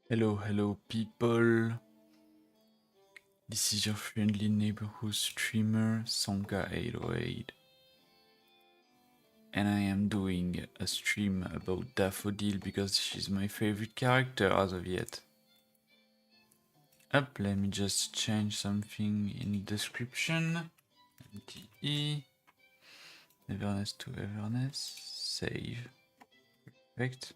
Hello people. This is your friendly neighborhood streamer Songa808 and I am doing a stream about Daffodill because she's my favorite character as of yet. Let me just change something in the description. MTE Everness to Everness. Save. Perfect.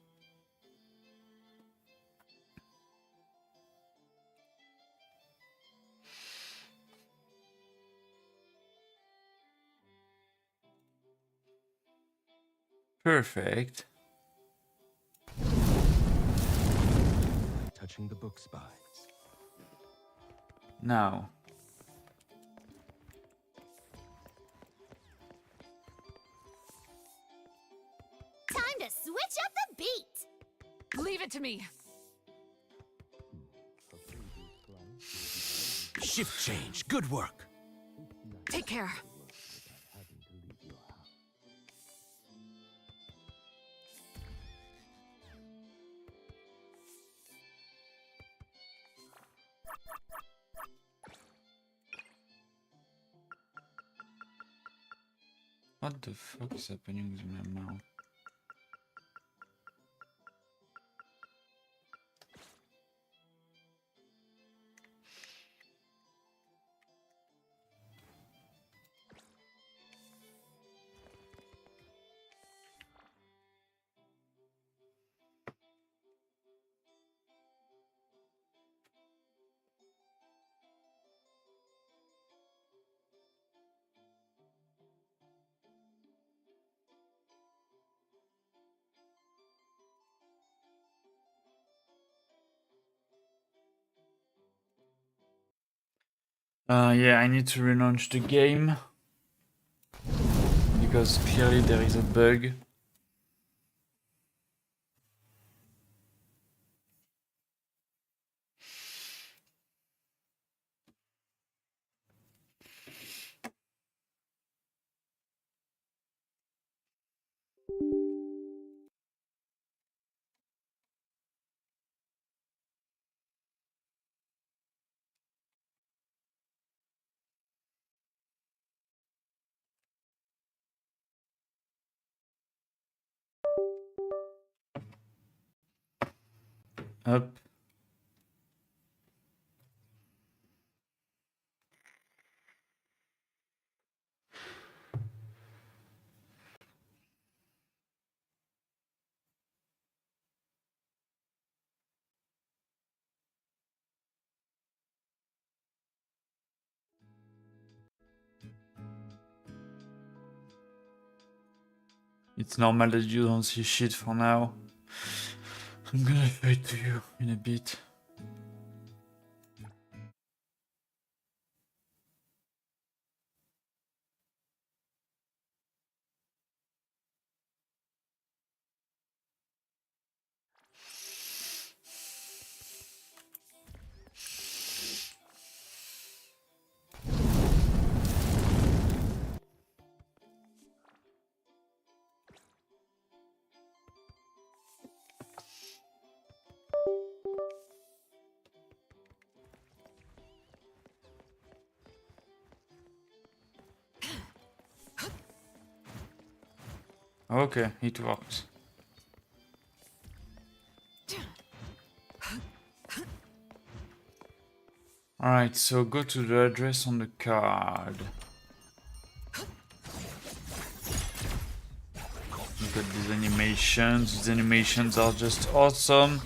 Perfect. Touching the book spines. Now. Time to switch up the beat! Leave it to me. Shift change. Good work. Take care. What the fuck is happening with my mouth? Yeah, I need to relaunch the game because clearly there is a bug. Up. It's normal that you don't see shit for now. I'm gonna fight to you in a bit. Okay, it works. Alright, so go to the address on the card. Look at these animations. These animations are just awesome.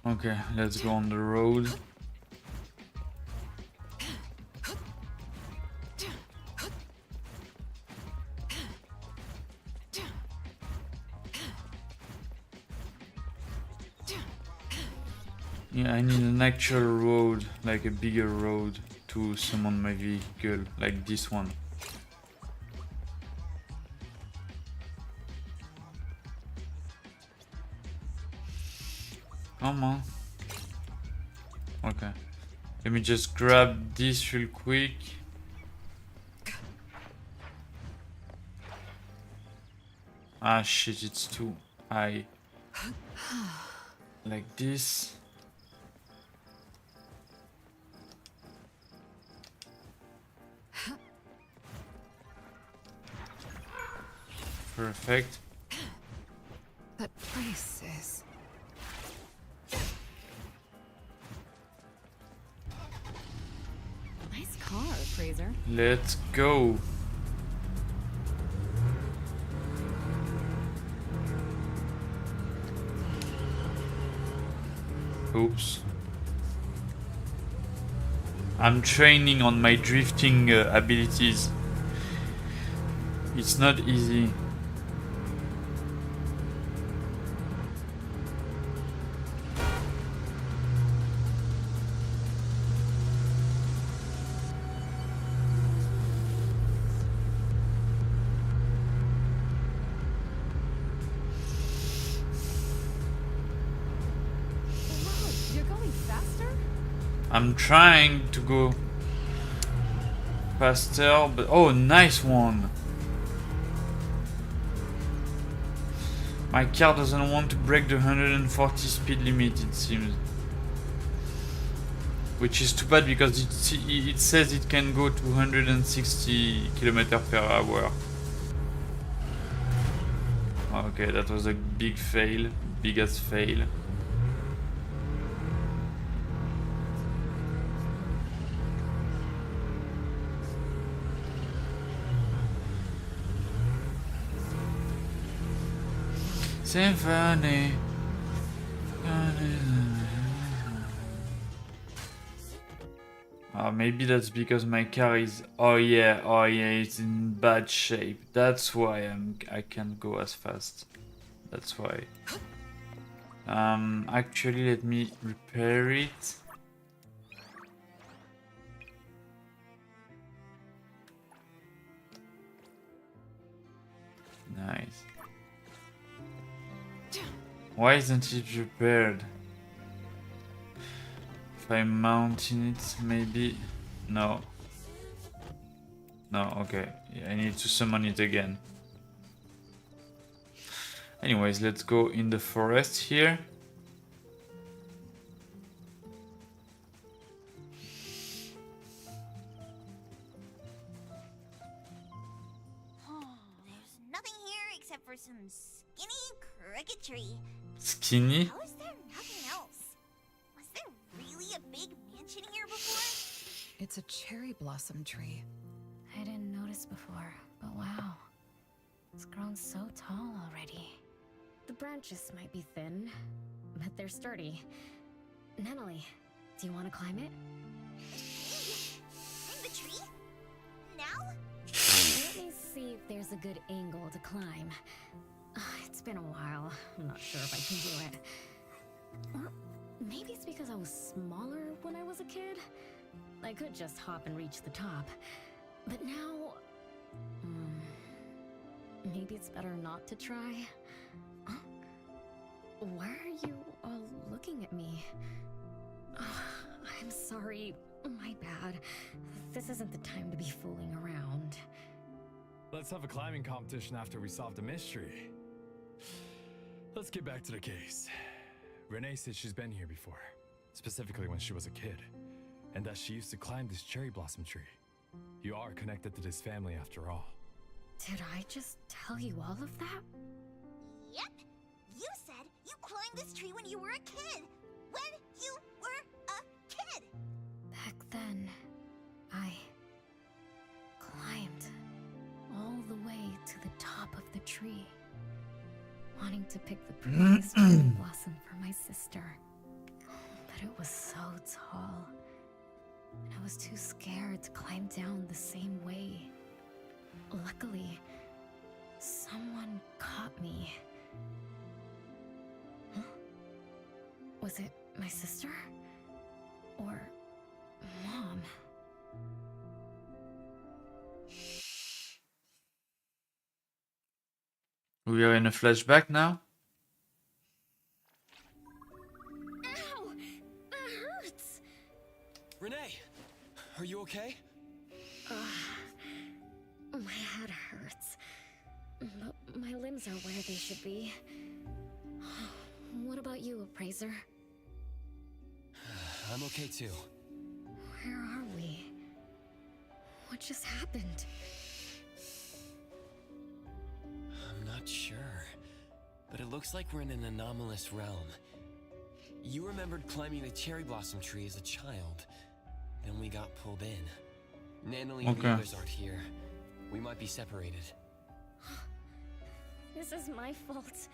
Okay, let's go on the road. Yeah, I need an actual road, like a bigger road to summon my vehicle, like this one. Come on. Okay. Let me just grab this real quick. Ah shit, it's too high. Like this. Perfect. That place is... Nice car, Fraser. Let's go. Oops. I'm training on my drifting abilities. It's not easy. Wow, you're going faster? I'm trying to go faster, but oh, nice one. My car doesn't want to break the 140 speed limit, it seems. Which is too bad because it says it can go to 160 km/h. Okay, that was a big fail. Biggest fail. Symphony. Maybe that's because my car is... oh yeah, it's in bad shape. That's why I can't go as fast. That's why. Actually, let me repair it. Nice. Why isn't it repaired? If I'm mounting it, maybe... no. No, okay. Yeah, I need to summon it again. Anyways, let's go in the forest here. There's nothing here except for some skinny cricket tree. Skinny? How is there nothing else? Was there really a big mansion here before? It's a cherry blossom tree. I didn't notice before, but wow. It's grown so tall already. The branches might be thin, but they're sturdy. Natalie, do you want to climb it? Climb the tree? Now? Let me see if there's a good angle to climb. It's been a while. I'm not sure if I can do it. Or maybe it's because I was smaller when I was a kid. I could just hop and reach the top. But now... maybe it's better not to try. Huh? Why are you all looking at me? I'm sorry. My bad. This isn't the time to be fooling around. Let's have a climbing competition after we solve the mystery. Let's get back to the case. Renee said she's been here before, specifically when she was a kid, and that she used to climb this cherry blossom tree. You are connected to this family after all. Did I just tell you all of that? Yep. You said you climbed this tree when you were a kid. When you were a kid. Back then, I climbed all the way to the top of the tree, wanting to pick the prettiest cherry blossom for my sister. But it was so tall, and I was too scared to climb down the same way. Luckily, someone caught me. Huh? Was it my sister? Or Mom? We are in a flashback now? Ow! That hurts! Renee, are you okay? My head hurts. but my limbs are where they should be. What about you, Appraiser? I'm okay too. Where are we? What just happened? I'm not sure, but it looks like we're in an anomalous realm. You remembered climbing the cherry blossom tree as a child. Then we got pulled in. Nanalie and the Okay. others aren't here. We might be separated. This is my fault.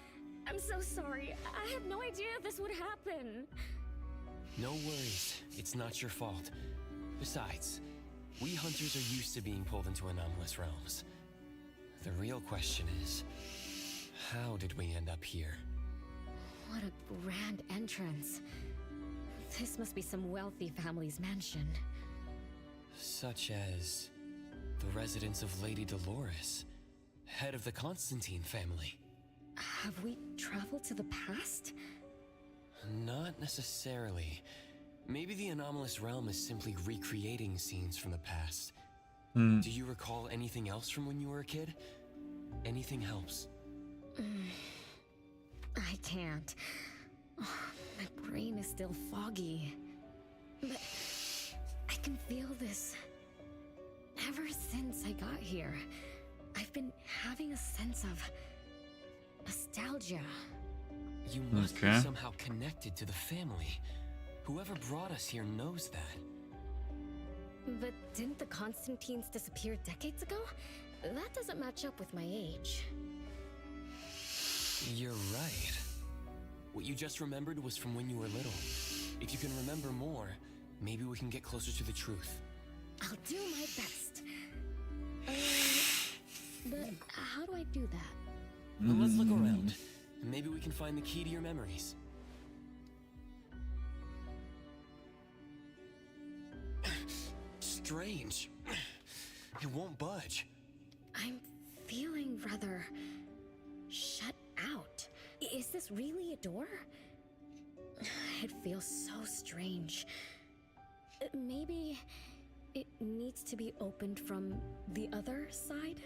I'm so sorry. I had no idea this would happen. No worries. It's not your fault. Besides, we hunters are used to being pulled into anomalous realms. The real question is, how did we end up here? What a grand entrance. This must be some wealthy family's mansion. Such as the residence of Lady Dolores, head of the Constantine family. Have we traveled to the past? Not necessarily. Maybe the anomalous realm is simply recreating scenes from the past. Do you recall anything else from when you were a kid? Anything helps. I can't. My brain is still foggy. But I can feel this. Ever since I got here, I've been having a sense of nostalgia. You must Okay. be somehow connected to the family. Whoever brought us here knows that. But didn't the Constantines disappear decades ago? That doesn't match up with my age. You're right. What you just remembered was from when you were little. If you can remember more, maybe we can get closer to the truth. I'll do my best. But how do I do that? Well, let's look around. Maybe we can find the key to your memories. Strange. It won't budge. I'm feeling rather shut out. Is this really a door? It feels so strange. Maybe it needs to be opened from the other side?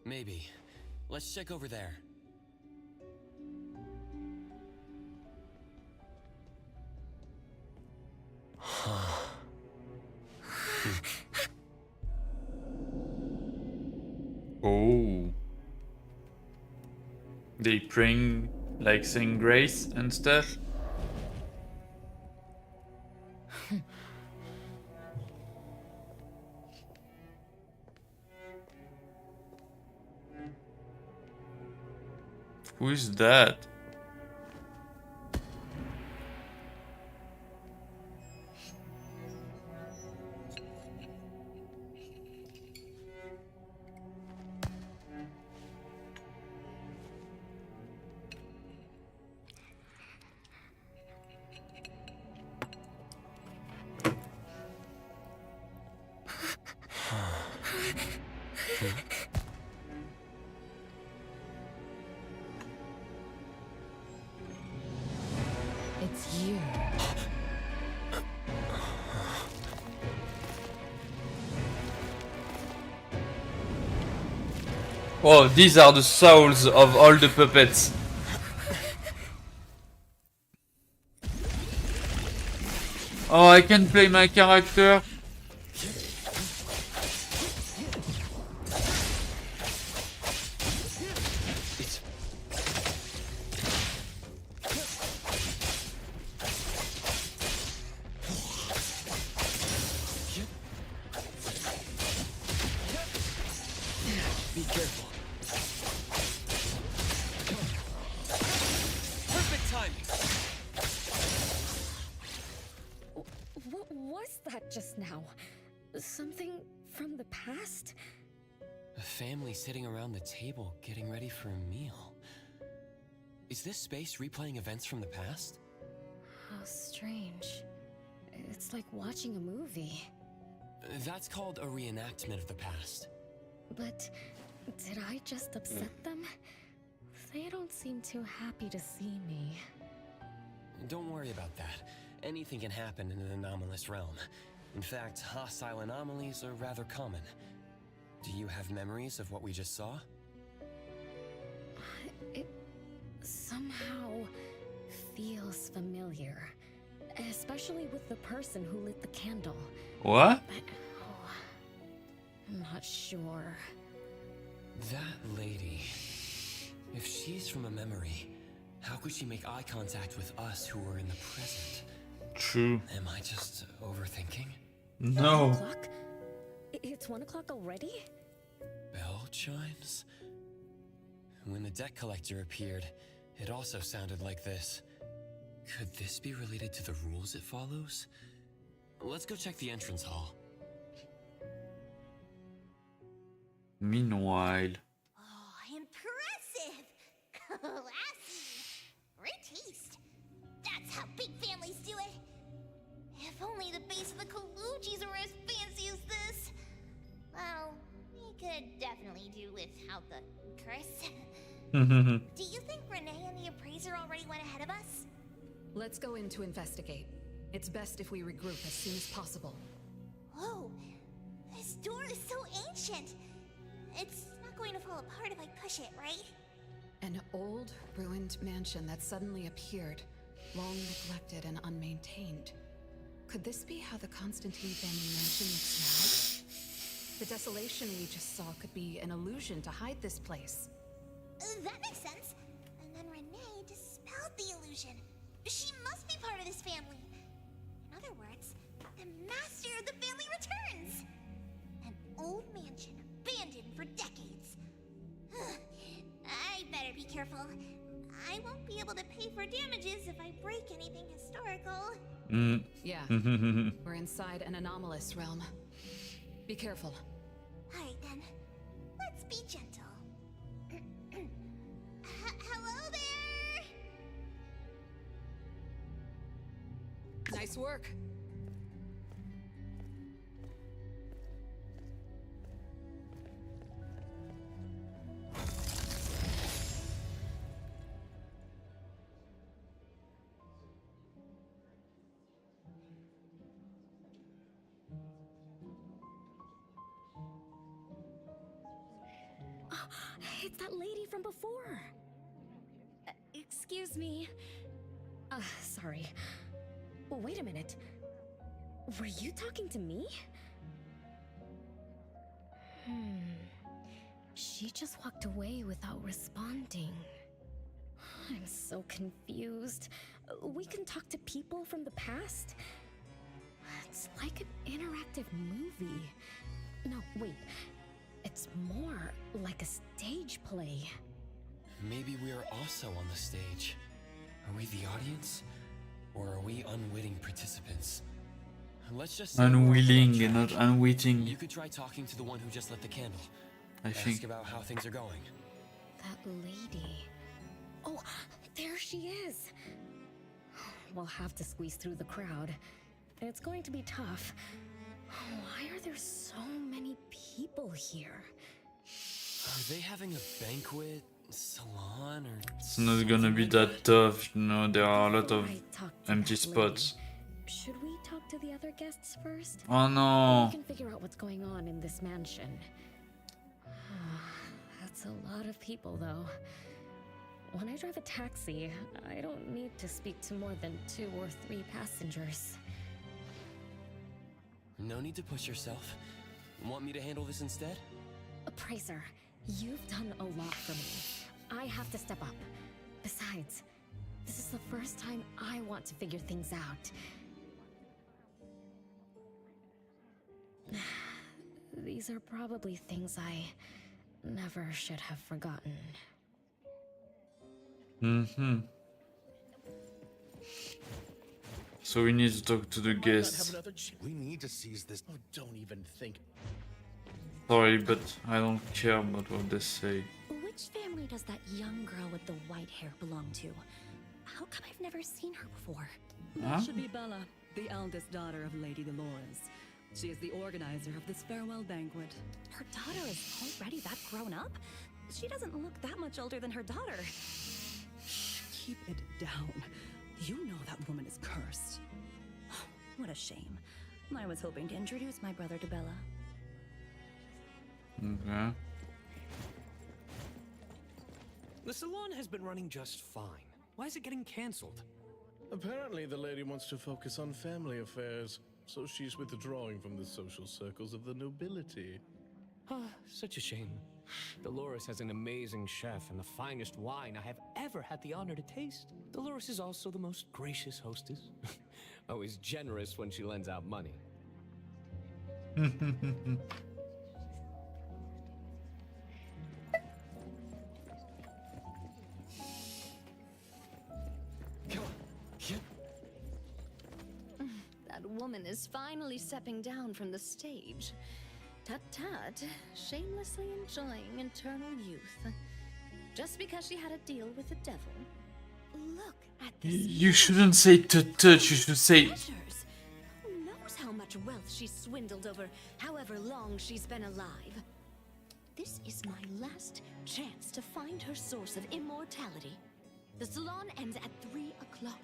Maybe. Let's check over there. Oh. They praying, like saying grace and stuff. Who is that? It's you. Oh, these are the souls of all the puppets. Oh, I can play my character. It's... Be careful. Perfect timing. What was that just now? Something from the past? A family sitting around the table getting ready for a meal. Is this space replaying events from the past? How strange. It's like watching a movie. That's called a reenactment of the past. But did I just upset them? They don't seem too happy to see me. Don't worry about that. Anything can happen in an anomalous realm. In fact, hostile anomalies are rather common. Do you have memories of what we just saw? It somehow feels familiar. Especially with the person who lit the candle. What? But, I'm not sure. That lady. If she's from a memory, how could she make eye contact with us who were in the present? True. Am I just overthinking? 1 No. o'clock? It's 1 o'clock already? Bell chimes? When the debt collector appeared, it also sounded like this. Could this be related to the rules it follows? Let's go check the entrance hall. Meanwhile. Oh, impressive! Classy! Great taste. That's how big families do it. If only the base of the Kalujis were as fancy as this. Well, we could definitely do without the curse. Do you think Renee and the appraiser already went ahead of us? Let's go in to investigate. It's best if we regroup as soon as possible. Whoa! This door is so ancient! It's not going to fall apart if I push it, right? An old, ruined mansion that suddenly appeared, long neglected and unmaintained. Could this be how the Constantine family mansion looks now? The desolation we just saw could be an illusion to hide this place. That makes sense. And then Renee dispelled the illusion. She must be part of this family. In other words, the master of the family returns. An old mansion abandoned for decades. I better be careful. I won't be able to pay for damages if I break anything historical. Yeah, we're inside an anomalous realm. Be careful. Alright then, let's be gentle. Hello there! Nice work. It's that lady from before. Excuse me. Sorry. Wait a minute. Were you talking to me? She just walked away without responding. I'm so confused. We can talk to people from the past? It's like an interactive movie. No, wait. It's more like a stage play. Maybe we are also on the stage. Are we the audience? Or are we unwitting participants? Let's just say we're on the right Unwilling track. and not unwitting. You could try talking to the one who just lit the candle. I Ask think. about how things are going. That lady. Oh, there she is. We'll have to squeeze through the crowd. It's going to be tough. Why are there so many people here? Are they having a banquet, salon, or It's not gonna something be like that tough, you know, there are a lot Before of I talk to empty that spots. lady, should we talk to the other guests first? Oh no! We can figure out what's going on in this mansion. That's a lot of people, though. When I drive a taxi, I don't need to speak to more than 2 or 3 passengers. No need to push yourself. Want me to handle this instead? Appraiser, you've done a lot for me. I have to step up. Besides, this is the first time I want to figure things out. These are probably things I never should have forgotten. So we need to talk to the Might not guests. have another we need to seize this. Oh, don't even think. Sorry, but I don't care about what they say. Which family does that young girl with the white hair belong to? How come I've never seen her before? Huh? Should be Bella, the eldest daughter of Lady Dolores. She is the organizer of this farewell banquet. Her daughter is already that grown up? She doesn't look that much older than her daughter. Keep it down. You know that woman is cursed. What a shame. I was hoping to introduce my brother to Bella. Okay. The salon has been running just fine. Why is it getting cancelled? Apparently, the lady wants to focus on family affairs, so she's withdrawing from the social circles of the nobility. Ah, such a shame. Dolores has an amazing chef and the finest wine I have ever had the honor to taste. Dolores is also the most gracious hostess. Always generous when she lends out money. That woman is finally stepping down from the stage. Tut-tut, shamelessly enjoying eternal youth. Just because she had a deal with the devil. Look at this. You shouldn't say tut-tut, you should say... Treasures. Who knows how much wealth she's swindled over however long she's been alive? This is my last chance to find her source of immortality. The salon ends at 3 o'clock.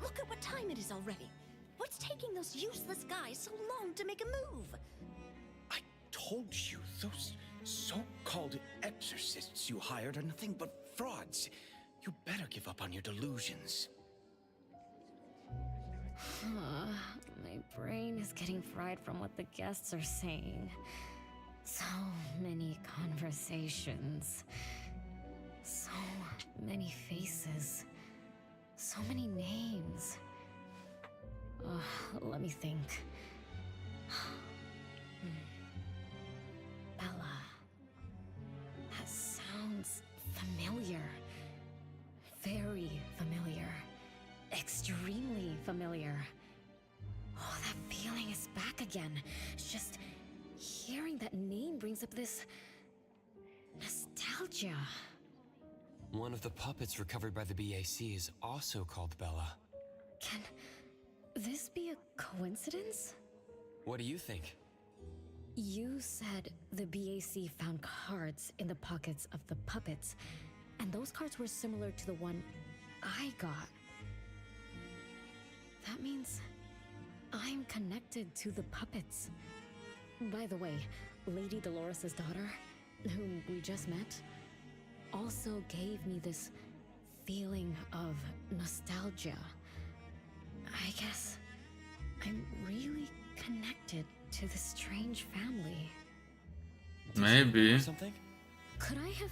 Look at what time it is already. What's taking those useless guys so long to make a move? I told you, those so-called exorcists you hired are nothing but frauds. You better give up on your delusions. My brain is getting fried from what the guests are saying. So many conversations. So many faces. So many names. Let me think. Bella. That sounds familiar. Very familiar. Extremely familiar. Oh, that feeling is back again. It's just hearing that name brings up this nostalgia. One of the puppets recovered by the BAC is also called Bella. Can this be a coincidence? What do you think? You said the BAC found cards in the pockets of the puppets, and those cards were similar to the one I got. That means I'm connected to the puppets. By the way, Lady Dolores' daughter, whom we just met, also gave me this feeling of nostalgia. I guess I'm really connected to this strange family. Maybe. Something? Could I have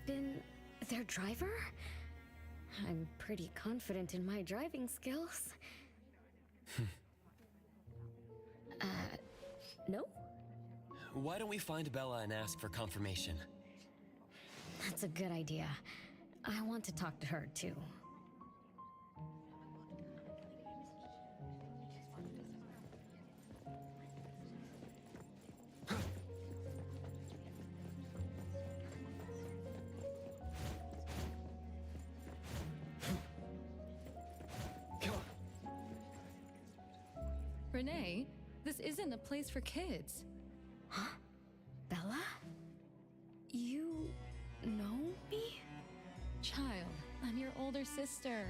been their driver? I'm pretty confident in my driving skills. No? Why don't we find Bella and ask for confirmation? That's a good idea. I want to talk to her too. Renee, this isn't a place for kids. Huh? Bella? You know me? Child, I'm your older sister.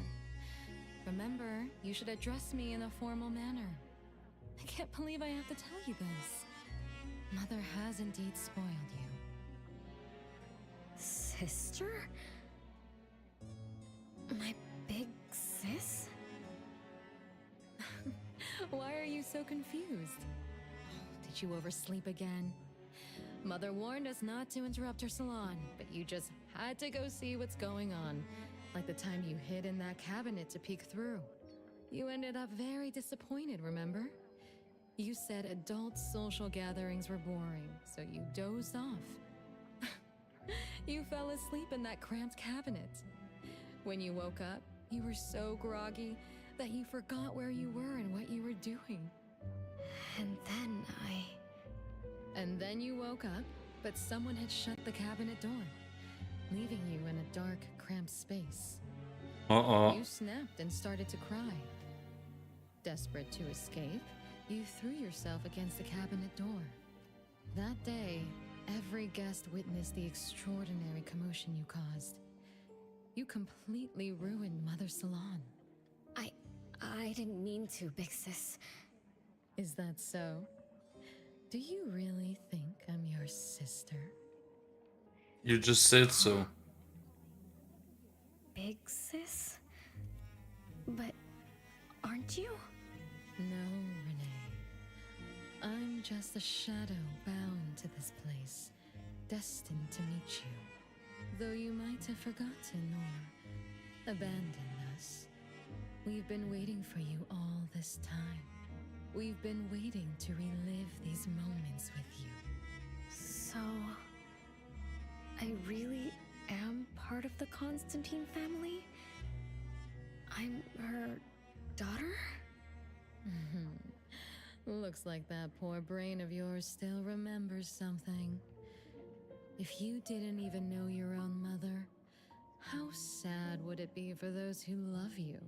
Remember, you should address me in a formal manner. I can't believe I have to tell you this. Mother has indeed spoiled you. Sister? My big sis? Why are you so confused? Did you oversleep again? Mother warned us not to interrupt her salon, but you just had to go see what's going on. Like the time you hid in that cabinet to peek through. You ended up very disappointed, remember? You said adult social gatherings were boring, so you dozed off. You fell asleep in that cramped cabinet. When you woke up, you were so groggy that you forgot where you were and what you were doing. And then you woke up, but someone had shut the cabinet door, leaving you in a dark, cramped space. You snapped and started to cry. Desperate to escape, you threw yourself against the cabinet door. That day, every guest witnessed the extraordinary commotion you caused. You completely ruined Mother's salon. I didn't mean to, big sis. Is that so? Do you really think I'm your sister? You just said so. sis? But aren't you? No, Renee. I'm just a shadow bound to this place, destined to meet you. Though you might have forgotten or abandoned us, we've been waiting for you all this time. We've been waiting to relive these moments with you. So, I really am part of the Constantine family? I'm her daughter? Looks like that poor brain of yours still remembers something. If you didn't even know your own mother, how sad would it be for those who love you?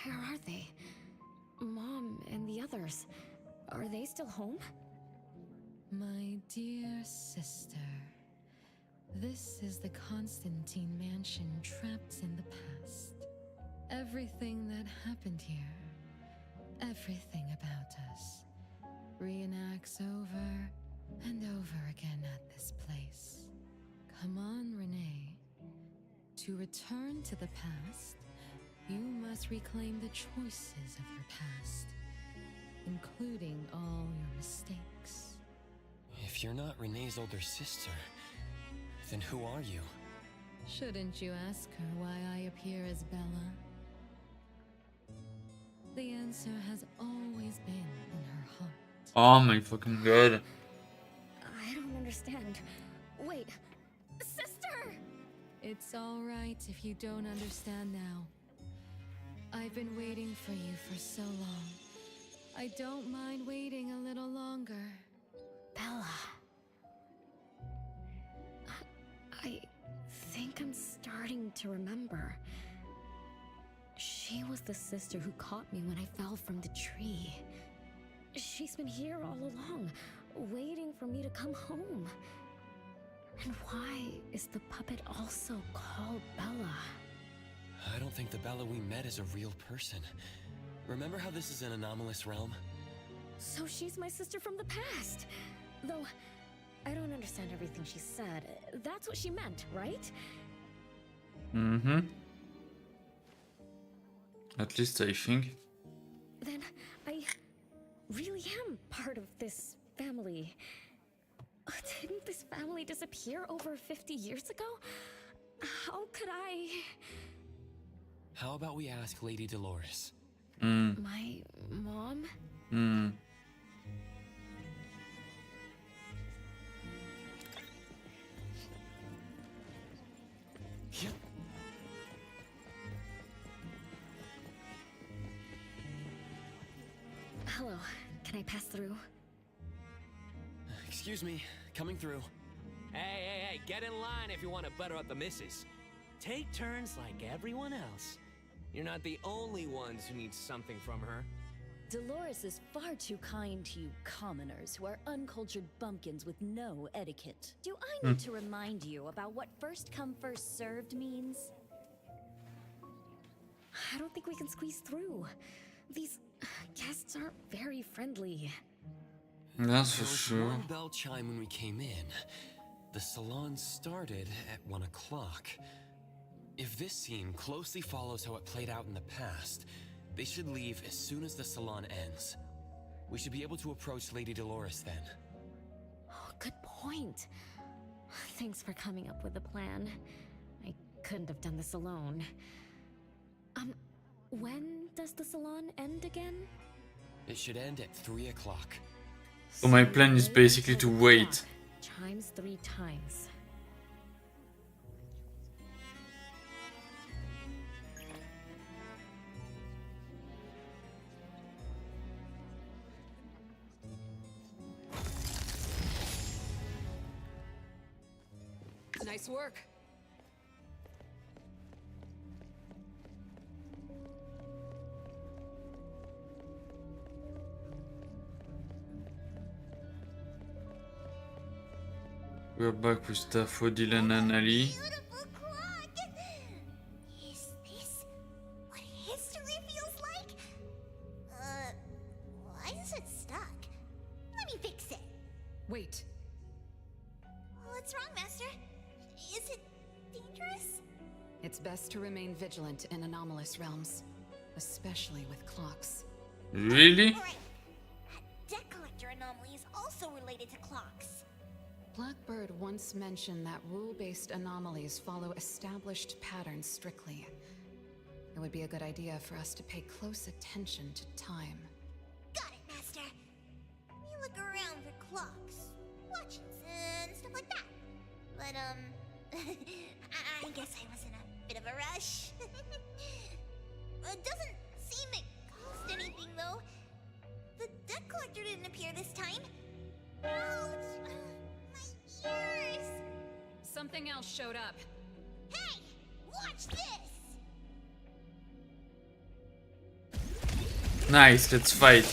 Where are they? Mom and the others. Are they still home? My dear sister, this is the Constantine mansion trapped in the past. Everything that happened here, everything about us, reenacts over and over again at this place. Come on, Renee. To return to the past, you must reclaim the choices of your past, including all your mistakes. If you're not Renee's older sister, then who are you? Shouldn't you ask her why I appear as Bella? The answer has always been in her heart. Oh my fucking god. I don't understand. Wait, sister! It's all right if you don't understand now. I've been waiting for you for so long. I don't mind waiting a little longer. Bella. I think I'm starting to remember. She was the sister who caught me when I fell from the tree. She's been here all along, waiting for me to come home. And why is the puppet also called Bella? I don't think the Bella we met is a real person. Remember how this is an anomalous realm? So she's my sister from the past. Though, I don't understand everything she said. That's what she meant, right? Mm-hmm. At least I think. Then I really am part of this family. Didn't this family disappear over 50 years ago? How could I... How about we ask Lady Dolores? My mom? Hello, can I pass through? Excuse me, coming through. Hey, get in line if you want to butter up the missus. Take turns like everyone else. You're not the only ones who need something from her. Dolores is far too kind to you commoners who are uncultured bumpkins with no etiquette. Do I need to remind you about what first come first served means? I don't think we can squeeze through. These guests aren't very friendly. That's for There was sure. one bell chime when we came in. The salon started at 1 o'clock. If this scene closely follows how it played out in the past, they should leave as soon as the salon ends. We should be able to approach Lady Dolores then. Oh, good point. Thanks for coming up with a plan. I couldn't have done this alone. When does the salon end again? It should end at 3 o'clock. So my plan is basically to wait. Chimes 3 times. Nice work. We're back with Daffodill and Annalie. Beautiful clock! Is this what history feels like? Why is it stuck? Let me fix it. Wait. What's wrong, Master? Is it dangerous? It's best to remain vigilant in anomalous realms, especially with clocks. Really? Alright. That debt collector anomaly is also related to clocks. Blackbird once mentioned that rule-based anomalies follow established patterns strictly. It would be a good idea for us to pay close attention to time. Got it, Master. We look around for clocks, watches, and stuff like that. But, I guess I was in a bit of a rush. It doesn't seem it cost anything, though. The debt collector didn't appear this time. Ouch! My ears! Something else showed up. Hey! Watch this! Nice, let's fight.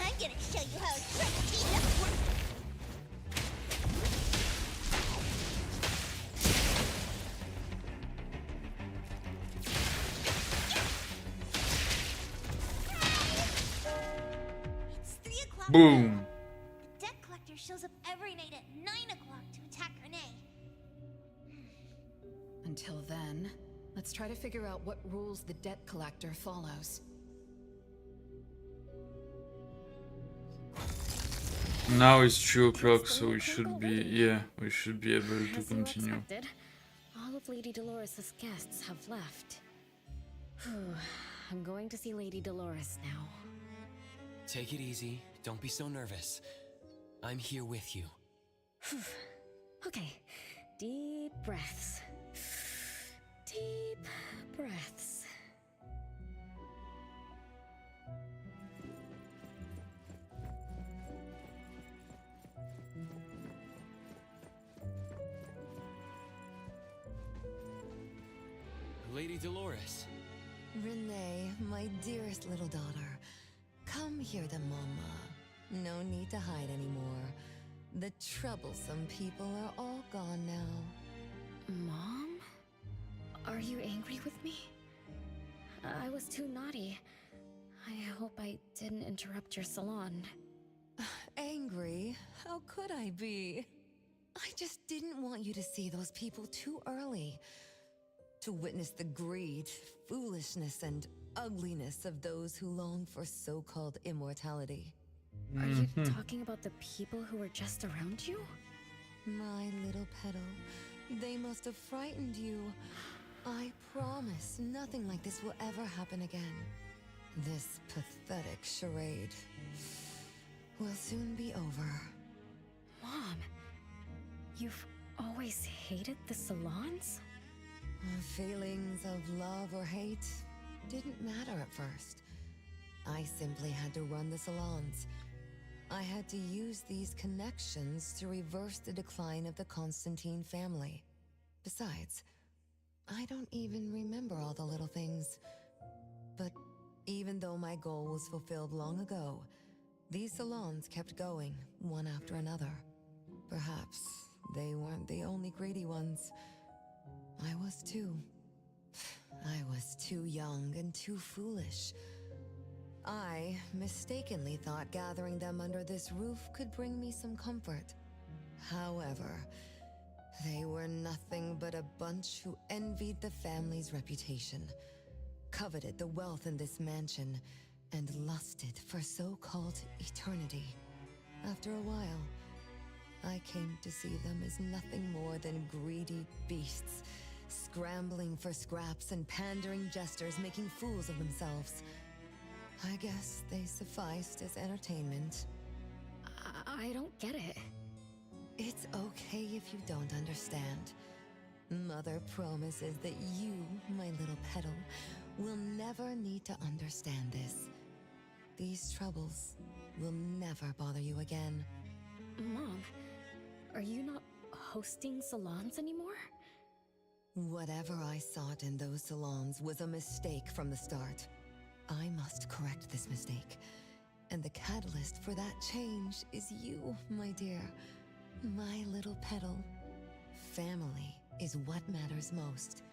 I'm gonna show you how triple team works. It's 3 o'clock. Boom. The debt collector shows up every night at 9 o'clock to attack Renee. Until then, let's try to figure out what rules the debt collector follows. Now it's 2 o'clock, so we should be, yeah, we should be able to As you continue. expected, all of Lady Dolores' guests have left. Whew, I'm going to see Lady Dolores now. Take it easy. Don't be so nervous. I'm here with you. Okay, deep breaths. Deep breaths. Lady Dolores. Renee, my dearest little daughter, come here to Mama. No need to hide anymore. The troublesome people are all gone now. Mom? Are you angry with me? I was too naughty. I hope I didn't interrupt your salon. Angry? How could I be? I just didn't want you to see those people too early. To witness the greed, foolishness, and ugliness of those who long for so-called immortality. Are you talking about the people who were just around you? My little petal, they must have frightened you. I promise nothing like this will ever happen again. This pathetic charade will soon be over. Mom, you've always hated the salons? Feelings of love or hate didn't matter at first. I simply had to run the salons. I had to use these connections to reverse the decline of the Constantine family. Besides, I don't even remember all the little things. But even though my goal was fulfilled long ago, these salons kept going, one after another. Perhaps they weren't the only greedy ones. I was too. I was too young and too foolish. I mistakenly thought gathering them under this roof could bring me some comfort. However, they were nothing but a bunch who envied the family's reputation, coveted the wealth in this mansion, and lusted for so-called eternity. After a while, I came to see them as nothing more than greedy beasts, scrambling for scraps and pandering jesters making fools of themselves. I guess they sufficed as entertainment. I don't get it. It's okay if you don't understand. Mother promises that you, my little petal, will never need to understand this. These troubles will never bother you again. Mom, are you not hosting salons anymore? Whatever I sought in those salons was a mistake from the start. I must correct this mistake. And the catalyst for that change is you, my dear. My little petal. Family is what matters most.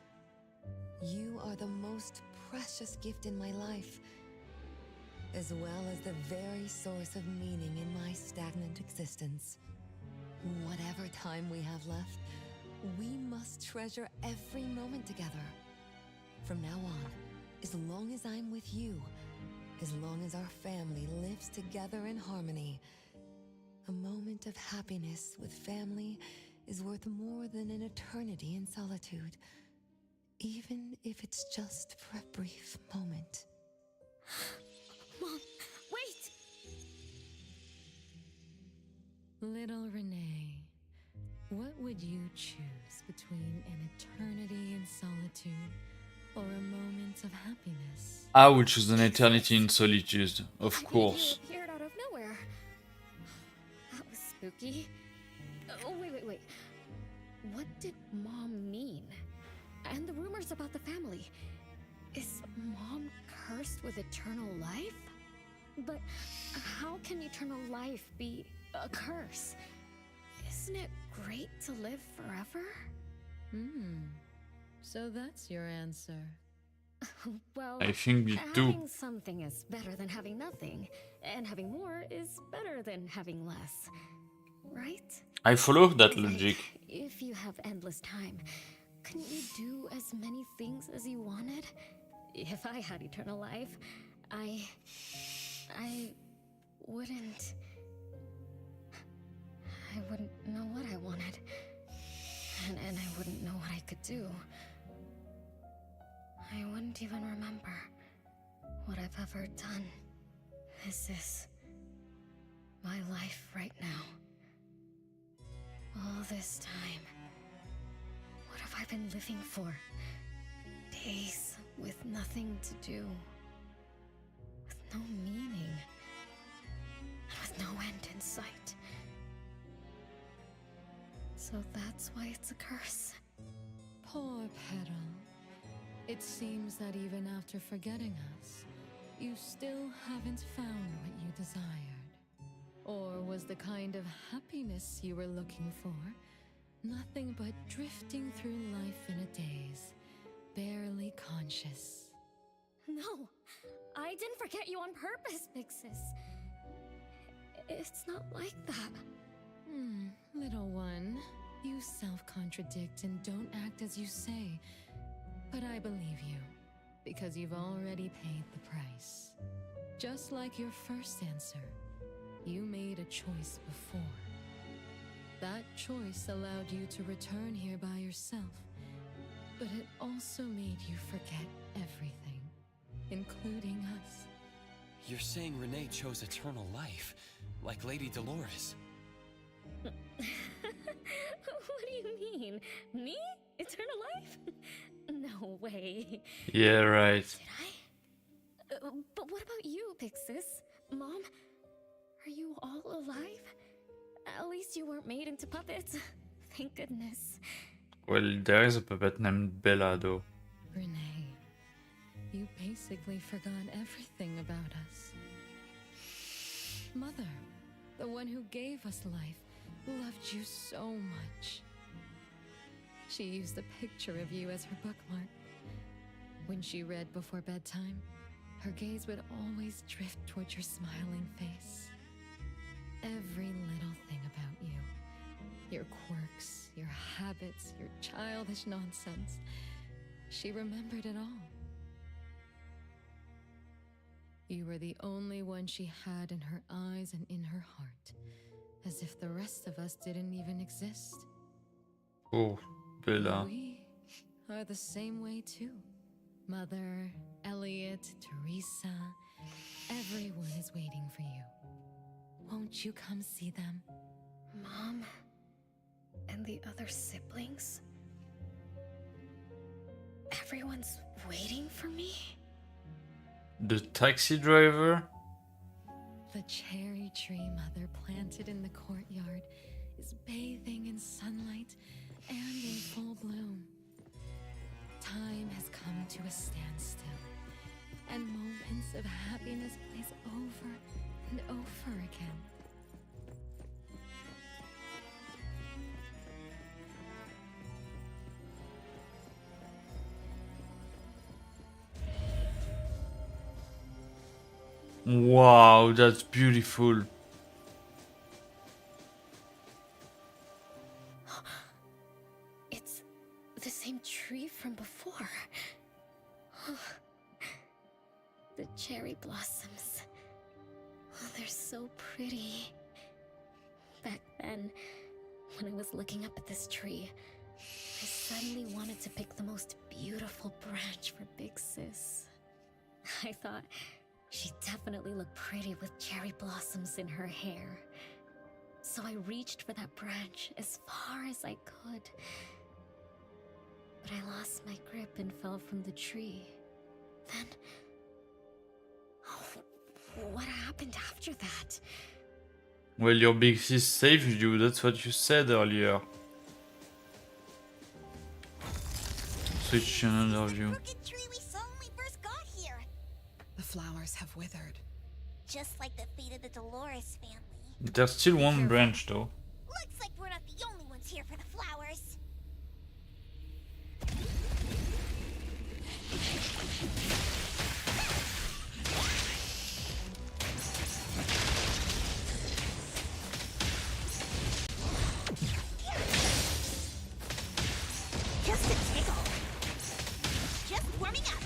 You are the most precious gift in my life, as well as the very source of meaning in my stagnant existence. Whatever time we have left, we must treasure every moment together. From now on, as long as I'm with you, as long as our family lives together in harmony, a moment of happiness with family is worth more than an eternity in solitude, even if it's just for a brief moment. Mom, wait! Little Renee, what would you choose between an eternity in solitude or a moment of happiness? I would choose an eternity in solitude, of course. You appeared out of nowhere. That was spooky. Oh, wait. What did Mom mean? And the rumors about the family. Is Mom cursed with eternal life? But how can eternal life be a curse? Isn't it great to live forever? So that's your answer. Well, I think me too. having something is better than having nothing, and having more is better than having less, right? I follow that Like, logic. if you have endless time, couldn't you do as many things as you wanted? If I had eternal life, I wouldn't know what I wanted, and I wouldn't know what I could do. I wouldn't even remember what I've ever done. Is this my life right now? All this time, what have I been living for? Days with nothing to do, with no meaning, and with no end in sight. So that's why it's a curse. Poor Petal. It seems that even after forgetting us, you still haven't found what you desired. Or was the kind of happiness you were looking for nothing but drifting through life in a daze, barely conscious? No, I didn't forget you on purpose, Pixis. It's not like that. Little one, you self-contradict and don't act as you say. But I believe you, because you've already paid the price. Just like your first answer, you made a choice before. That choice allowed you to return here by yourself, but it also made you forget everything, including us. You're saying Renee chose eternal life, like Lady Dolores. What do you mean? Me? Eternal life? No way. Yeah, right. Did I? But what about you, Pixis? Mom? Are you all alive? At least you weren't made into puppets. Thank goodness. Well, there is a puppet named Bella, though. Renee, you basically forgot everything about us. Mother, the one who gave us life, loved you so much. She used a picture of you as her bookmark. When she read before bedtime, her gaze would always drift towards your smiling face. Every little thing about you, your quirks, your habits, your childish nonsense, she remembered it all. You were the only one she had in her eyes and in her heart, as if the rest of us didn't even exist. Oh, Bella. We are the same way too. Mother, Elliot, Teresa, everyone is waiting for you. Won't you come see them? Mom? And the other siblings? Everyone's waiting for me? The taxi driver? The cherry tree Mother planted in the courtyard is bathing in sunlight and in full bloom. a standstill, and moments of happiness plays over and over again. Wow, that's beautiful. It's the same tree from before. The cherry blossoms. Oh, they're so pretty. Back then, when I was looking up at this tree, I suddenly wanted to pick the most beautiful branch for Big Sis. I thought she'd definitely look pretty with cherry blossoms in her hair. So I reached for that branch as far as I could. But I lost my grip and fell from the tree. Then... oh, what happened after that? Well, your big sis saved you, that's what you said earlier. Switch to another view. Crooked tree we saw when we first got here. The flowers have withered. Just like the fate of the Dolores family. There's still one branch though. Looks like we're not the only ones here for the flowers. Just a tickle. Just warming up.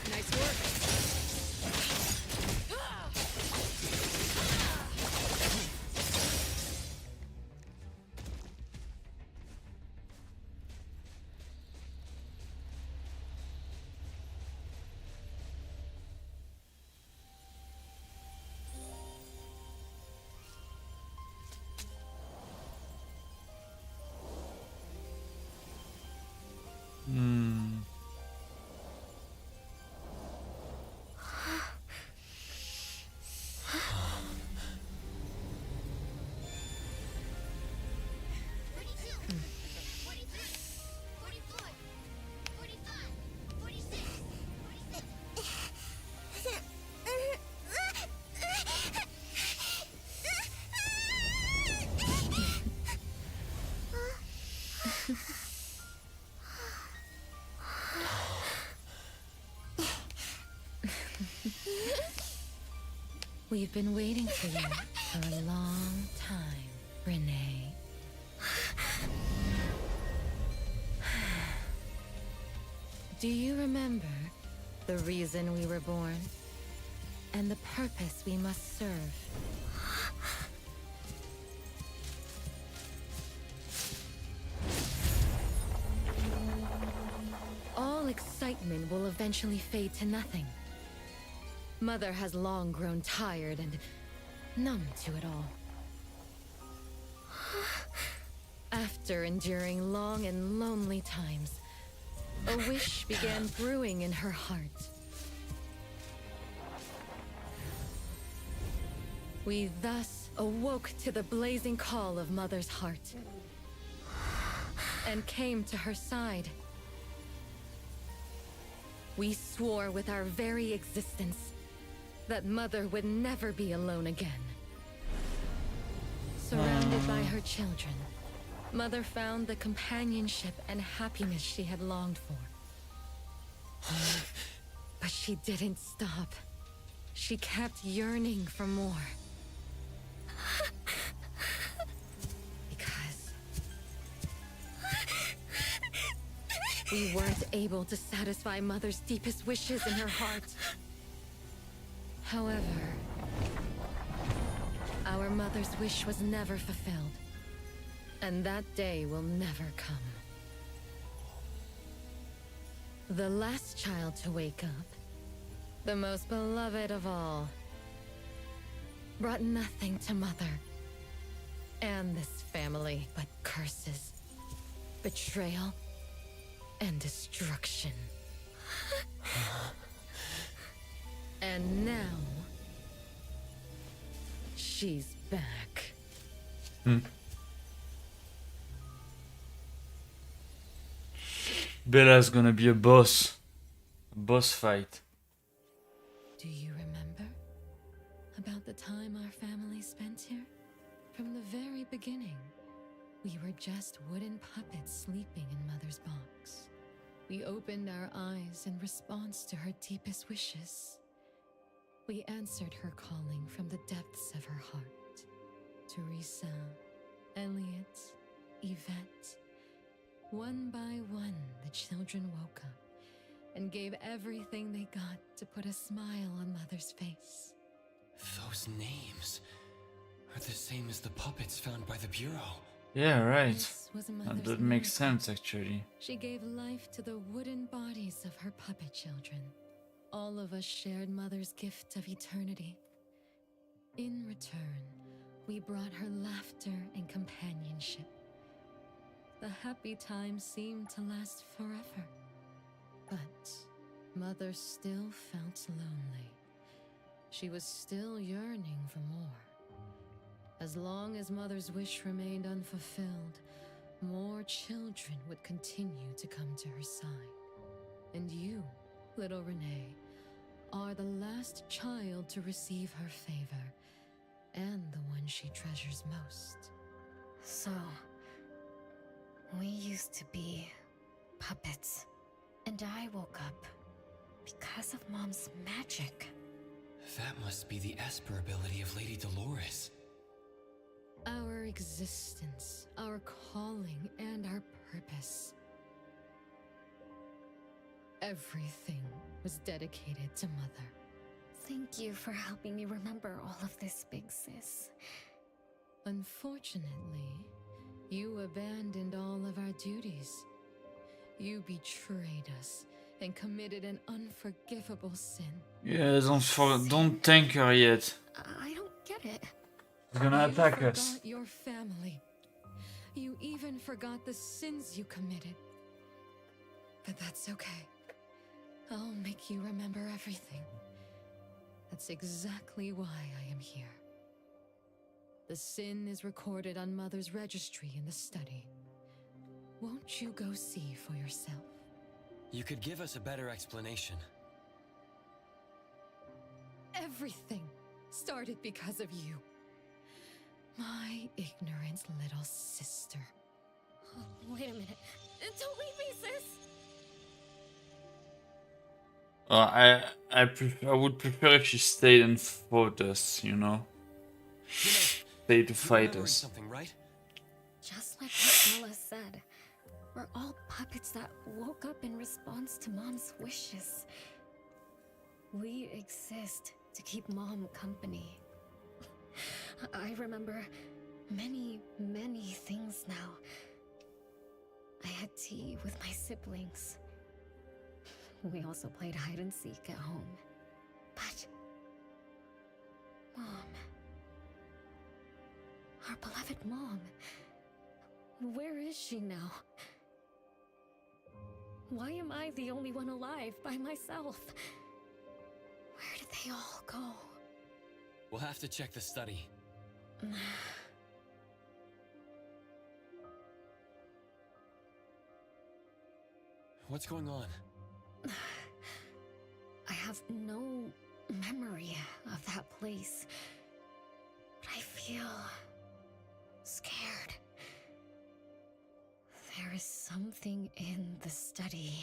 Nice work. We've been waiting for you for a long time, Renee. Do you remember the reason we were born? And the purpose we must serve? All excitement will eventually fade to nothing. Mother has long grown tired and numb to it all. After enduring long and lonely times, a wish began brewing in her heart. We thus awoke to the blazing call of Mother's heart and came to her side. We swore with our very existence that Mother would never be alone again. Surrounded by her children, Mother found the companionship and happiness she had longed for. But she didn't stop. She kept yearning for more. Because we weren't able to satisfy Mother's deepest wishes in her heart. However, our mother's wish was never fulfilled, and that day will never come. The last child to wake up, the most beloved of all, brought nothing to Mother and this family but curses, betrayal, and destruction. And now, she's back. Bella's gonna be a boss. A boss fight. Do you remember about the time our family spent here? From the very beginning, we were just wooden puppets sleeping in Mother's box. We opened our eyes in response to her deepest wishes. We answered her calling from the depths of her heart. Teresa, Elliot, Yvette. One by one, the children woke up and gave everything they got to put a smile on Mother's face. Those names are the same as the puppets found by the Bureau. Yeah, right. This was Mother's That makes miracle. sense, actually. She gave life to the wooden bodies of her puppet children. All of us shared Mother's gift of eternity. In return, we brought her laughter and companionship. The happy times seemed to last forever. But Mother still felt lonely. She was still yearning for more. As long as Mother's wish remained unfulfilled, more children would continue to come to her side. And you, little Renee, are the last child to receive her favor, and the one she treasures most. So, we used to be puppets, and I woke up because of Mom's magic. That must be the Esper ability of Lady Dolores. Our existence, our calling, and our purpose. Everything was dedicated to Mother. Thank you for helping me remember all of this, Big Sis. Unfortunately, you abandoned all of our duties. You betrayed us and committed an unforgivable sin. Yeah, don't thank her yet. I don't get it. She's gonna attack You us. forgot your family. You even forgot the sins you committed. But that's okay. I'll make you remember everything. That's exactly why I am here. The sin is recorded on Mother's registry in the study. Won't you go see for yourself? You could give us a better explanation. Everything started because of you. My ignorant little sister. Oh, wait a minute. Don't leave me, sis! I would prefer if she stayed and fought us, you know? Stay to fight us. Something, right? Just like what Bella said, we're all puppets that woke up in response to Mom's wishes. We exist to keep Mom company. I remember many, many things now. I had tea with my siblings. We also played hide and seek at home. But Mom, our beloved Mom, where is she now? Why am I the only one alive by myself? Where did they all go? We'll have to check the study. What's going on? I have no memory of that place, but I feel scared. There is something in the study.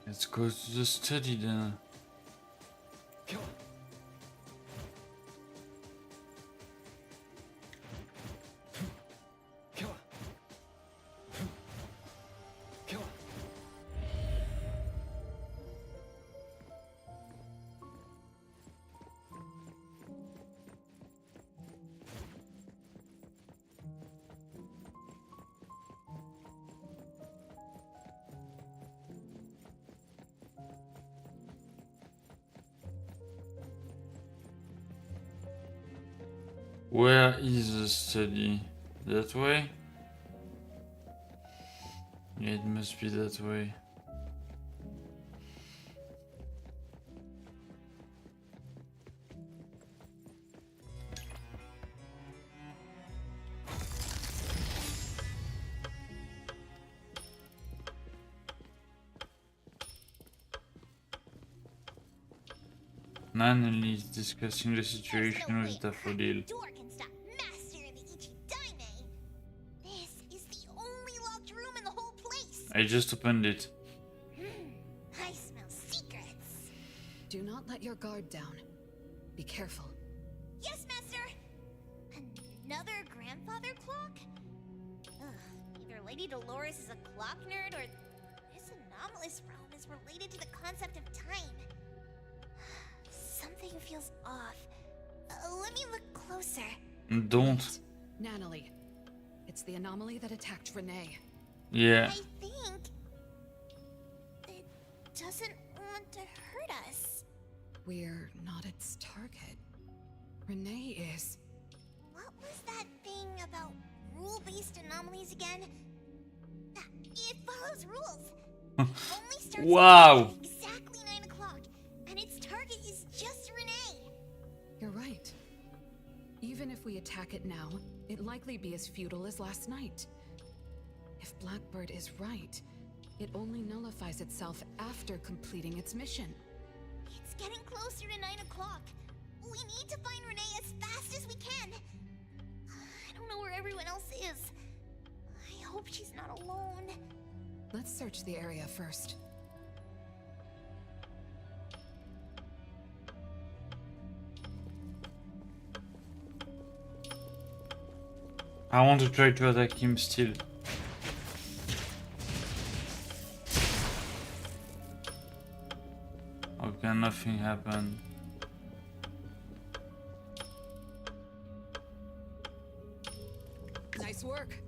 Let's go to the study then. Come on. Come on. Come on. Where is the study? That way? Yeah, it must be that way. Nanny is discussing the There's situation no with way a cracked Daffodill. door can stop Master the Ichidaime. This is the only locked room in the whole place. I just opened it. I smell secrets. Do not let your guard down. Be careful. Yes, Master. Another grandfather clock? Ugh, either Lady Dolores is a clock nerd or this anomalous realm is related to the concept of time. Something feels off. Let me look closer. Don't. Natalie, it's the anomaly that attacked Renee. Yeah. I think it doesn't want to hurt us. We're not its target. Renee is. What was that thing about rule-based anomalies again? It follows rules. Only starts Wow. at exactly 9 o'clock, and its target is just Renee. You're right. Even if we attack it now, it'd likely be as futile as last night. If Blackbird is right, it only nullifies itself after completing its mission. It's getting closer to 9 o'clock. We need to find Renee as fast as we can. I don't know where everyone else is. I hope she's not alone. Let's search the area first. I want to try to attack him still. Okay, nothing happened. Nice work.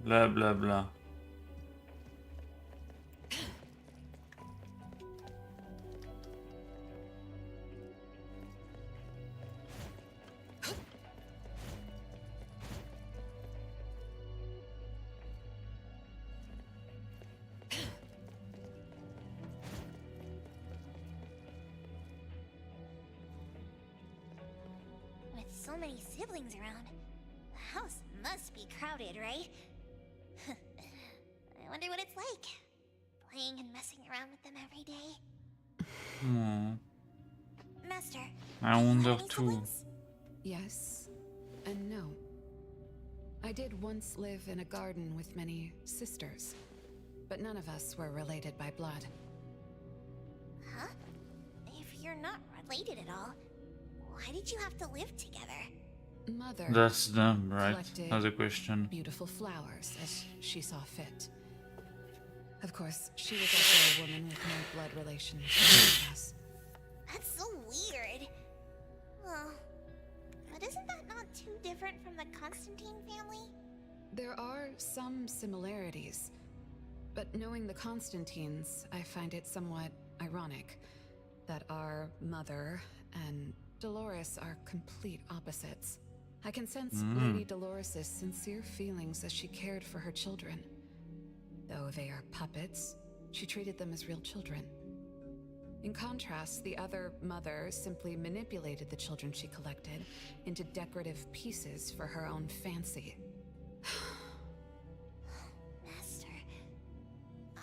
Blah blah blah. With so many siblings around, the house must be crowded, right? I wonder what it's like, playing and messing around with them every day. Hmm. Master, I do you have wonder any too. siblings? Yes and no. I did once live in a garden with many sisters, but none of us were related by blood. Huh? If you're not related at all, why did you have to live together? Mother That's them, right? collected That's a question. beautiful flowers as she saw fit. Of course, she was also a woman with no blood relation to any of us. That's so weird. Well, but isn't that not too different from the Constantine family? There are some similarities, but knowing the Constantines, I find it somewhat ironic that our mother and Dolores are complete opposites. I can sense Lady Dolores' sincere feelings as she cared for her children. Though they are puppets, she treated them as real children. In contrast, the other mother simply manipulated the children she collected into decorative pieces for her own fancy. Master,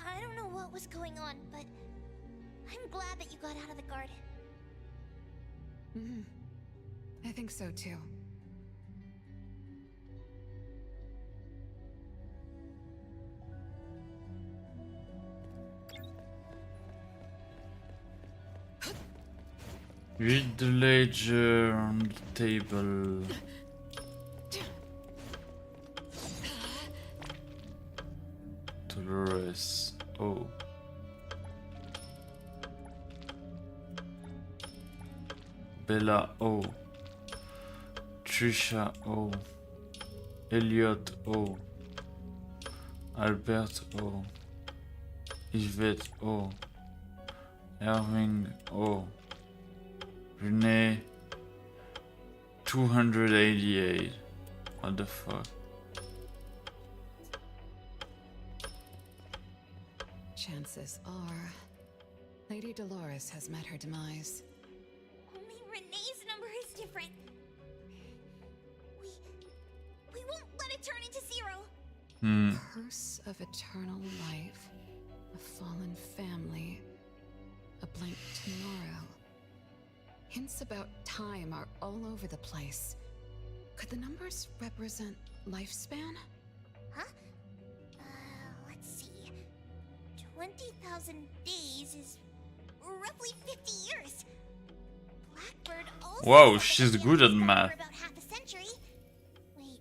I don't know what was going on, but I'm glad that you got out of the garden. I think so too. Read the ledger on the table. Dolores. Oh. Bella. Oh. Trisha. Oh. Elliot. Oh. Albert. Oh. Yvette. Oh. Erwin. Oh. Renee, 288. What the fuck? Chances are, Lady Dolores has met her demise. Only Renee's number is different. We won't let it turn into 0. Curse of eternal life, a fallen family, a blank tomorrow. Hints about time are all over the place. Could the numbers represent lifespan? Huh? Let's see. 20,000 days is roughly 50 years. Blackbird also Wow, said that she's he good had at been math. for about half a century. Wait,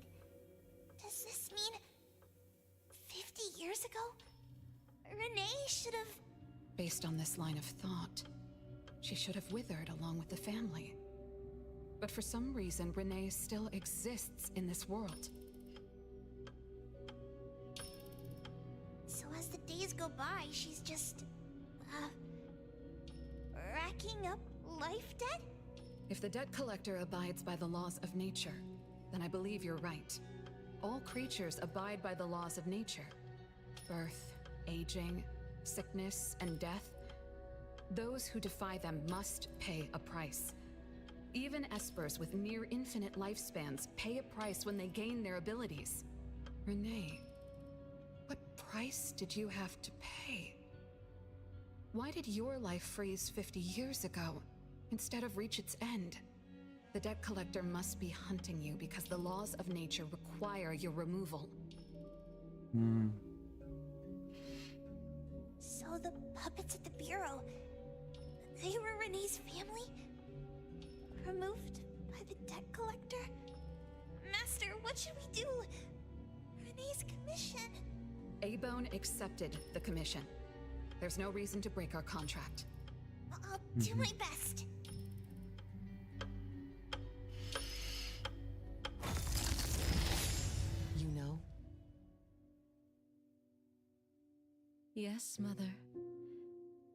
does this mean 50 years ago? Renee should have... Based on this line of thought, she should have withered along with the family. But for some reason, Renee still exists in this world. So as the days go by, she's just... racking up life debt? If the debt collector abides by the laws of nature, then I believe you're right. All creatures abide by the laws of nature. Birth, aging, sickness, and death. Those who defy them must pay a price. Even espers with near infinite lifespans pay a price when they gain their abilities. Renee, what price did you have to pay? Why did your life freeze 50 years ago, instead of reach its end? The debt collector must be hunting you because the laws of nature require your removal. So the puppets at the bureau, they were Renee's family? Removed by the debt collector? Master, what should we do? Renee's commission. A-Bone accepted the commission. There's no reason to break our contract. I'll do my best. You know? Yes, Mother.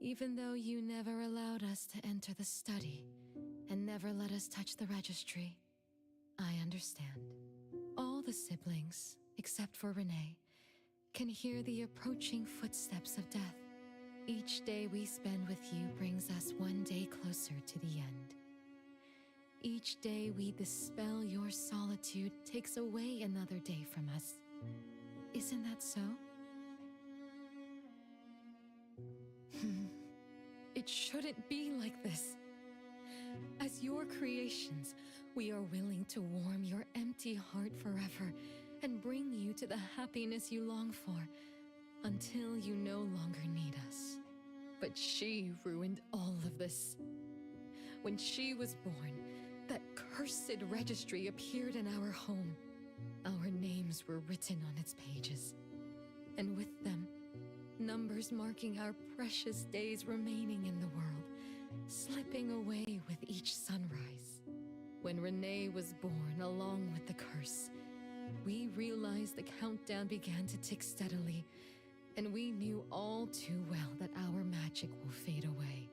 Even though you never allowed us to enter the study and never let us touch the registry, I understand. All the siblings, except for Renee, can hear the approaching footsteps of death. Each day we spend with you brings us one day closer to the end. Each day we dispel your solitude takes away another day from us. Isn't that so? It shouldn't be like this. As your creations, we are willing to warm your empty heart forever and bring you to the happiness you long for until you no longer need us. But she ruined all of this. When she was born, that cursed registry appeared in our home. Our names were written on its pages, and with them, numbers marking our precious days remaining in the world, slipping away with each sunrise. When Renee was born along with the curse, we realized the countdown began to tick steadily, and we knew all too well that our magic will fade away.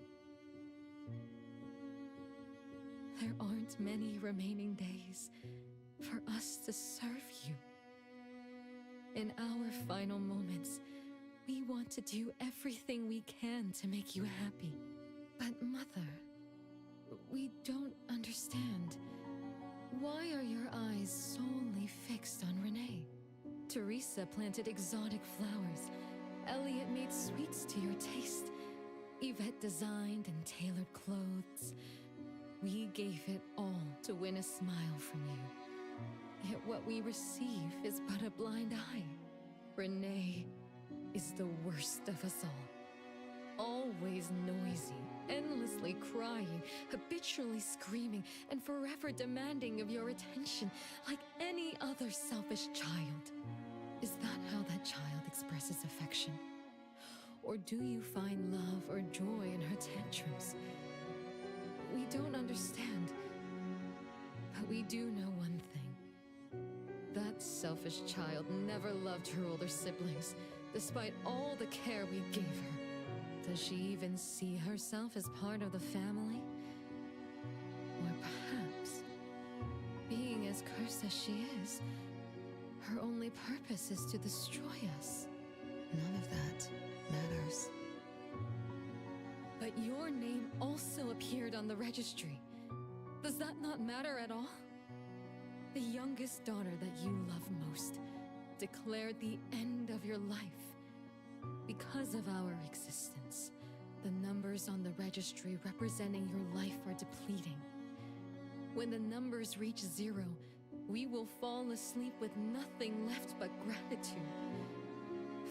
There aren't many remaining days for us to serve you. In our final moments, we want to do everything we can to make you happy. But Mother, we don't understand. Why are your eyes solely fixed on Renee? Teresa planted exotic flowers. Elliot made sweets to your taste. Yvette designed and tailored clothes. We gave it all to win a smile from you. Yet what we receive is but a blind eye. Renee is the worst of us all. Always noisy, endlessly crying, habitually screaming, and forever demanding of your attention like any other selfish child. Is that how that child expresses affection? Or do you find love or joy in her tantrums? We don't understand, but we do know one thing. That selfish child never loved her older siblings, despite all the care we gave her. Does she even see herself as part of the family? Or perhaps being as cursed as she is, her only purpose is to destroy us. None of that matters. But your name also appeared on the registry. Does that not matter at all? The youngest daughter that you love most declared the end of your life. Because of our existence, the numbers on the registry representing your life are depleting. When the numbers reach 0, we will fall asleep with nothing left but gratitude.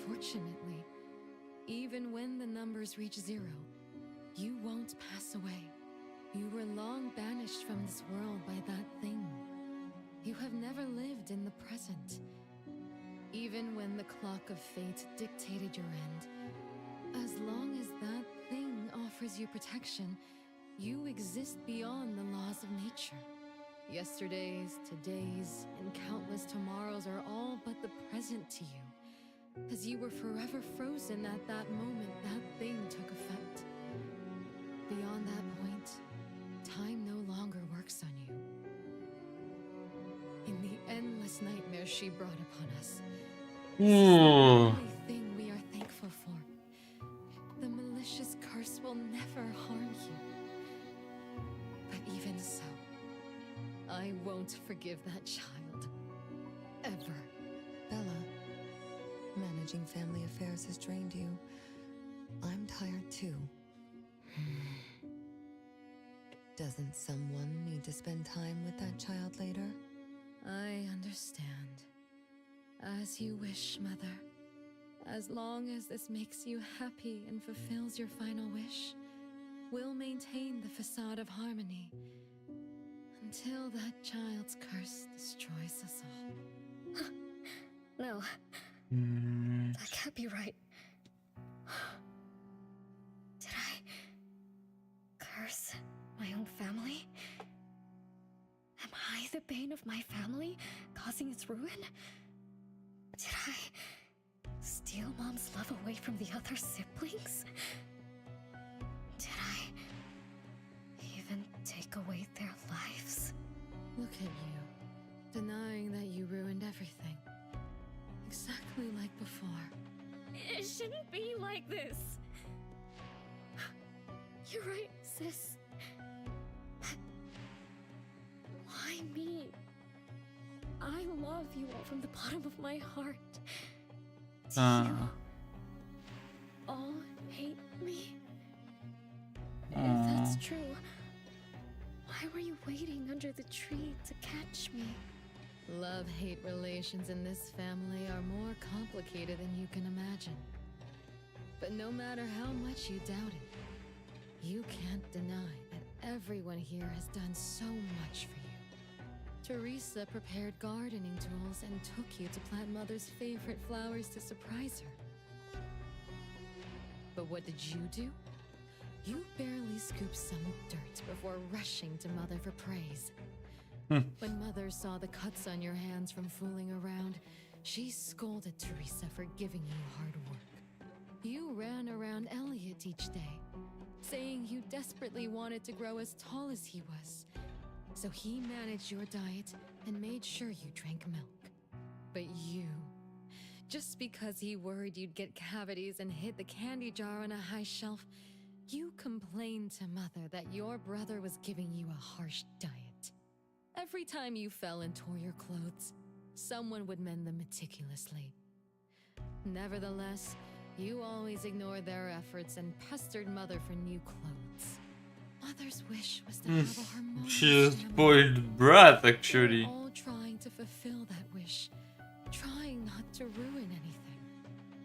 Fortunately, even when the numbers reach 0, you won't pass away. You were long banished from this world by that thing. You have never lived in the present. Even when the clock of fate dictated your end, as long as that thing offers you protection, you exist beyond the laws of nature. Yesterdays, todays, and countless tomorrows are all but the present to you, as you were forever frozen at that moment that thing took effect. Beyond that point, time no longer works on you. In the endless nightmares she brought upon us, this is the only thing we are thankful for. The malicious curse will never harm you. But even so, I won't forgive that child. Ever. Bella, managing family affairs has drained you. I'm tired too. Doesn't someone need to spend time with that child later? I understand. As you wish, Mother. As long as this makes you happy and fulfills your final wish, we'll maintain the facade of harmony until that child's curse destroys us all. No. That can't be right. Did I curse my own family? Am I the bane of my family, causing its ruin? Did I steal Mom's love away from the other siblings? Did I even take away their lives? Look at you, denying that you ruined everything. Exactly like before. It shouldn't be like this. You're right, sis. Why me? I love you all from the bottom of my heart. Do you all hate me? If that's true, why were you waiting under the tree to catch me? Love-hate relations in this family are more complicated than you can imagine. But no matter how much you doubt it, you can't deny that everyone here has done so much for you. Teresa prepared gardening tools and took you to plant Mother's favorite flowers to surprise her. But what did you do? You barely scooped some dirt before rushing to Mother for praise. When Mother saw the cuts on your hands from fooling around, she scolded Teresa for giving you hard work. You ran around Elliot each day, saying you desperately wanted to grow as tall as he was. So he managed your diet and made sure you drank milk. But you, just because he worried you'd get cavities and hid the candy jar on a high shelf, you complained to Mother that your brother was giving you a harsh diet. Every time you fell and tore your clothes, someone would mend them meticulously. Nevertheless, you always ignored their efforts and pestered Mother for new clothes. Mother's wish was to have a harmonious She's a family. spoiled brat, actually. We're all trying to fulfill that wish, trying not to ruin anything.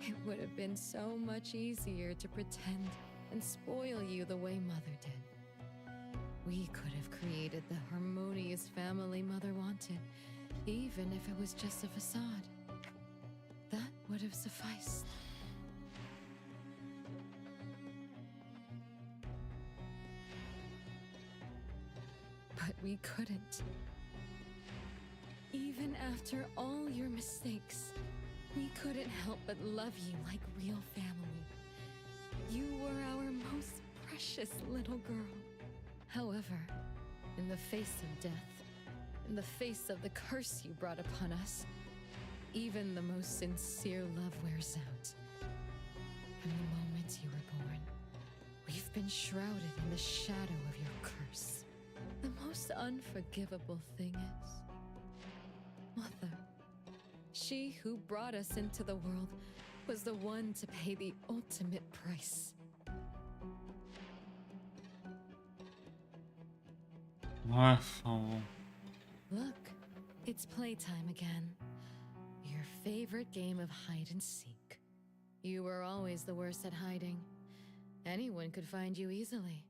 It would have been so much easier to pretend and spoil you the way Mother did. We could have created the harmonious family Mother wanted, even if it was just a facade. That would have sufficed. But we couldn't. Even after all your mistakes, we couldn't help but love you like real family. You were our most precious little girl. However, in the face of death, in the face of the curse you brought upon us. Even the most sincere love wears out. From the moment you were born, we've been shrouded in the shadow of your curse. The most unforgivable thing is, Mother, she who brought us into the world, was the one to pay the ultimate price. Ouais, enfin bon. Look, it's playtime again. Your favorite game of hide and seek. You were always the worst at hiding. Anyone could find you easily.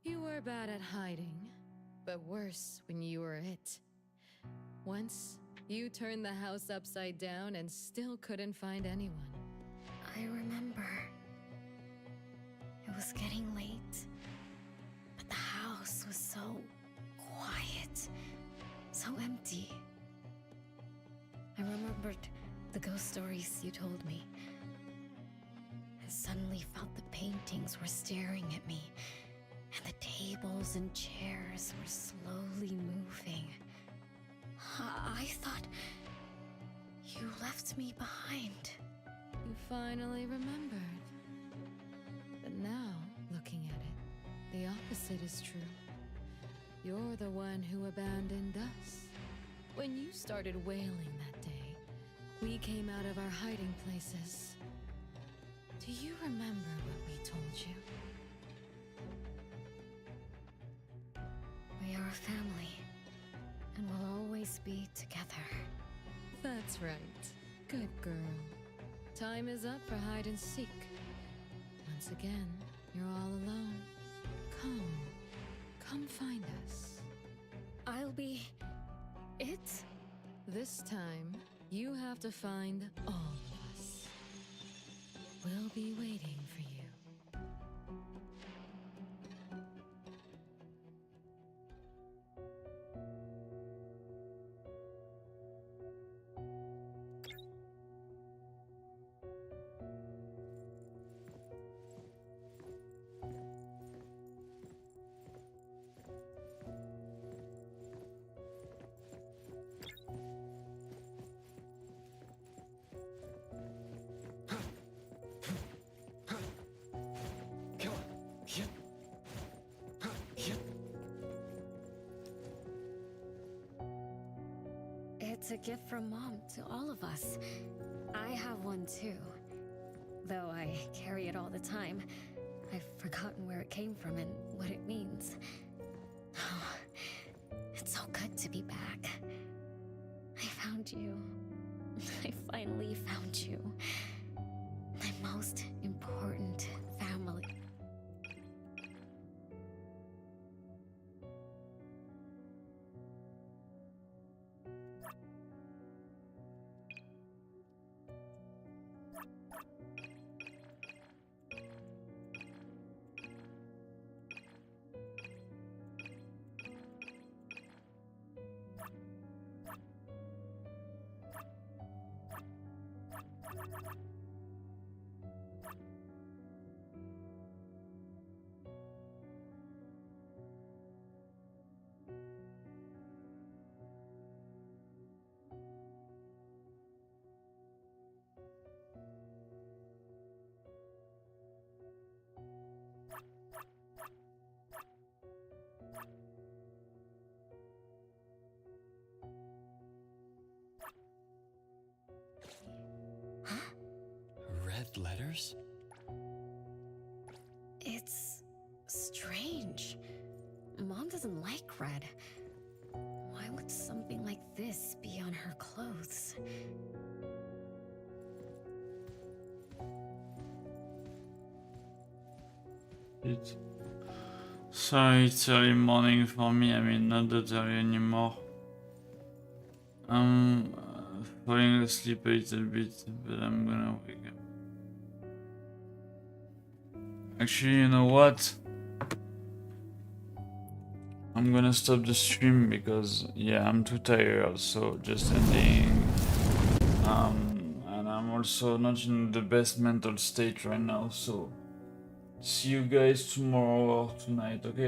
You were bad at hiding, but worse when you were it. Once, you turned the house upside down and still couldn't find anyone. I remember. It was getting late, but the house was so quiet, so empty. I remembered the ghost stories you told me. I suddenly felt the paintings were staring at me, and the tables and chairs were slowly moving. I thought you left me behind. You finally remembered. But now, looking at it, the opposite is true. You're the one who abandoned us. When you started wailing that day, we came out of our hiding places. Do you remember what we told you? We are a family, and we'll always be together. That's right. Good girl. Time is up for hide and seek. Once again, you're all alone. Come find us. I'll be it? This time, you have to find all of us. We'll be waiting for you. It's a gift from Mom to all of us. I have one too. Though I carry it all the time, I've forgotten where it came from and what it means. Oh, it's so good to be back. I found you. I finally found you. My most important family. Red letters? It's strange. Mom doesn't like red. Why would something like this be on her clothes? Sorry, it's early morning for me. I mean, not that early anymore. I'm falling asleep a little bit, but I'm gonna wake up. Actually, you know what? I'm gonna stop the stream because, yeah, I'm too tired, so just ending. And I'm also not in the best mental state right now, so see you guys tomorrow or tonight, okay?